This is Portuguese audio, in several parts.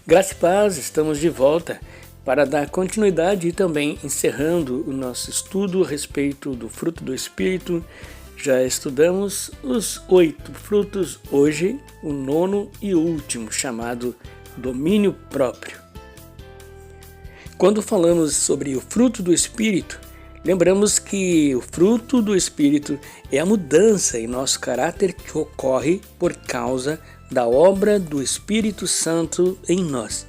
Graça e paz, estamos de volta para dar continuidade e também encerrando o nosso estudo a respeito do fruto do Espírito. Já estudamos os 8 frutos, hoje o 9º e último, chamado domínio próprio. Quando falamos sobre o fruto do Espírito, lembramos que o fruto do Espírito é a mudança em nosso caráter que ocorre por causa da obra do Espírito Santo em nós.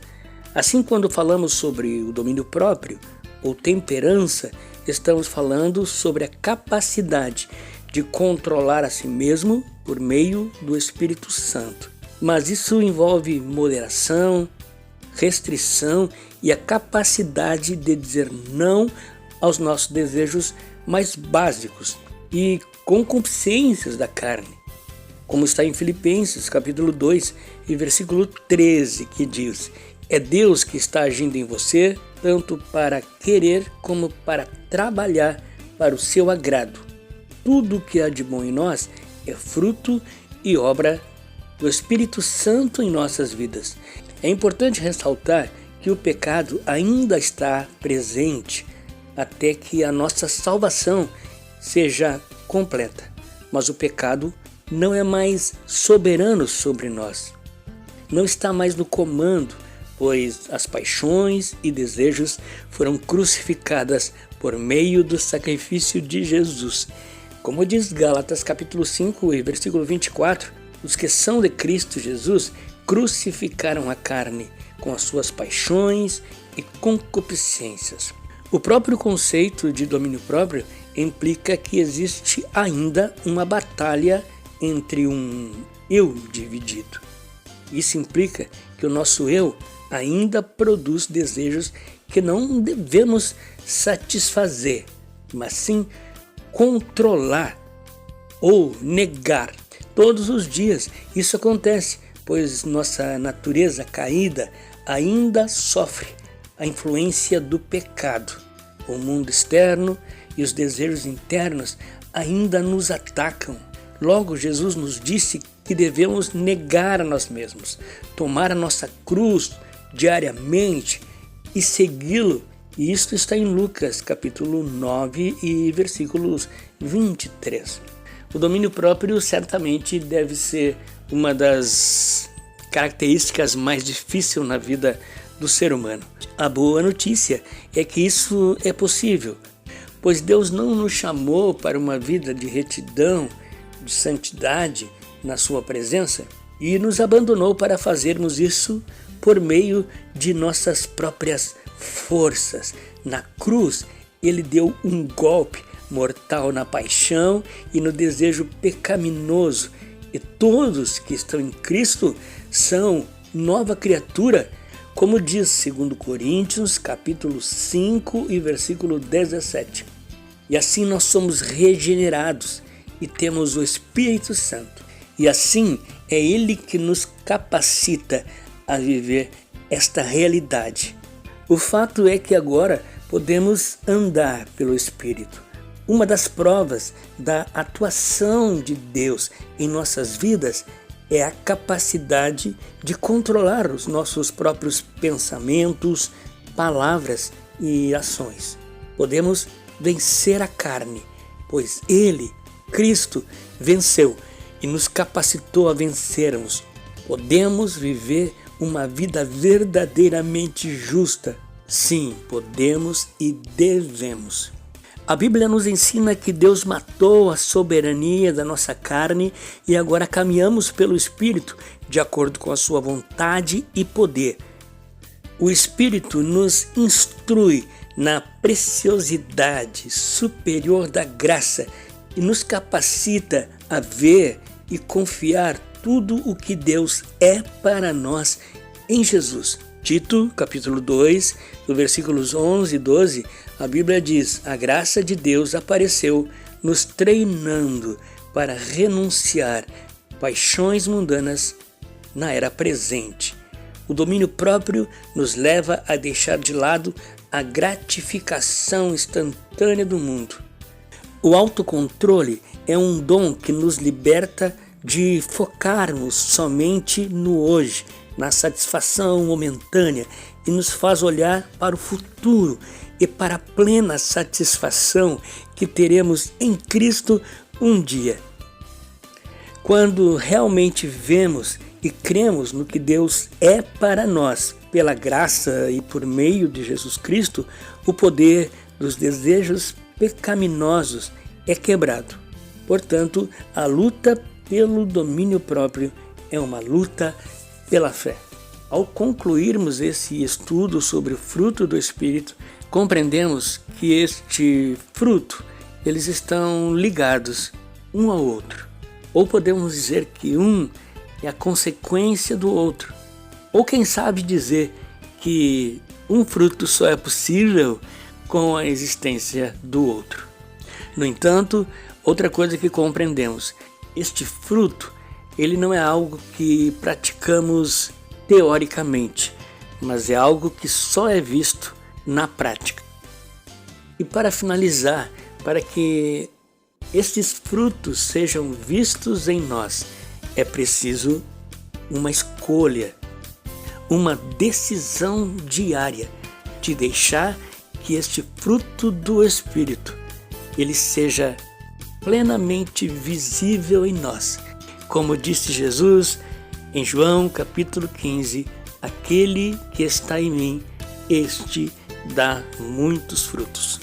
Assim, quando falamos sobre o domínio próprio ou temperança, estamos falando sobre a capacidade de controlar a si mesmo por meio do Espírito Santo. Mas isso envolve moderação, restrição e a capacidade de dizer não aos nossos desejos mais básicos e concupiscências da carne. Como está em Filipenses, capítulo 2, e versículo 13, que diz: é Deus que está agindo em você, tanto para querer como para trabalhar para o seu agrado. Tudo o que há de bom em nós é fruto e obra do Espírito Santo em nossas vidas. É importante ressaltar que o pecado ainda está presente até que a nossa salvação seja completa. Mas o pecado não é mais soberano sobre nós. Não está mais no comando, pois as paixões e desejos foram crucificadas por meio do sacrifício de Jesus. Como diz Gálatas capítulo 5 e versículo 24, os que são de Cristo Jesus crucificaram a carne com as suas paixões e concupiscências. O próprio conceito de domínio próprio implica que existe ainda uma batalha entre um eu dividido. Isso implica que o nosso eu ainda produz desejos que não devemos satisfazer, mas sim controlar ou negar. Todos os dias isso acontece, pois nossa natureza caída ainda sofre a influência do pecado. O mundo externo e os desejos internos ainda nos atacam. Logo, Jesus nos disse que devemos negar a nós mesmos, tomar a nossa cruz diariamente e segui-lo. E isto está em Lucas, capítulo 9 e versículos 23. O domínio próprio certamente deve ser uma das características mais difíceis na vida do ser humano. A boa notícia é que isso é possível, pois Deus não nos chamou para uma vida de retidão, de santidade na sua presença e nos abandonou para fazermos isso por meio de nossas próprias forças. Na cruz, ele deu um golpe mortal na paixão e no desejo pecaminoso, e todos que estão em Cristo são nova criatura, como diz 2 Coríntios, capítulo 5 e versículo 17. E assim nós somos regenerados e temos o Espírito Santo. E assim é Ele que nos capacita a viver esta realidade. O fato é que agora podemos andar pelo Espírito. Uma das provas da atuação de Deus em nossas vidas é a capacidade de controlar os nossos próprios pensamentos, palavras e ações. Podemos vencer a carne, pois Ele, Cristo, venceu e nos capacitou a vencermos. Podemos viver uma vida verdadeiramente justa. Sim, podemos e devemos. A Bíblia nos ensina que Deus matou a soberania da nossa carne e agora caminhamos pelo Espírito de acordo com a sua vontade e poder. O Espírito nos instrui na preciosidade superior da graça e nos capacita a ver e confiar tudo o que Deus é para nós em Jesus. Tito, capítulo 2, no versículos 11 e 12, a Bíblia diz: a graça de Deus apareceu nos treinando para renunciar paixões mundanas na era presente. O domínio próprio nos leva a deixar de lado a gratificação instantânea do mundo. O autocontrole é um dom que nos liberta de focarmos somente no hoje na satisfação momentânea e nos faz olhar para o futuro e para a plena satisfação que teremos em Cristo um dia. Quando realmente vemos e cremos no que Deus é para nós, pela graça e por meio de Jesus Cristo, o poder dos desejos pecaminosos é quebrado. Portanto, a luta pelo domínio próprio é uma luta pela fé. Ao concluirmos esse estudo sobre o fruto do Espírito, compreendemos que este fruto, eles estão ligados um ao outro. Ou podemos dizer que um é a consequência do outro. Ou quem sabe dizer que um fruto só é possível com a existência do outro. No entanto, outra coisa que compreendemos, este fruto, ele não é algo que praticamos teoricamente, mas é algo que só é visto na prática. E para finalizar, para que estes frutos sejam vistos em nós, é preciso uma escolha, uma decisão diária de deixar que este fruto do Espírito ele seja plenamente visível em nós. Como disse Jesus em João capítulo 15, aquele que está em mim, este dá muitos frutos.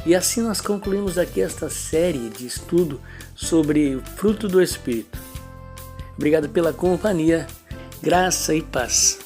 E assim nós concluímos aqui esta série de estudo sobre o fruto do Espírito. Obrigado pela companhia, graça e paz.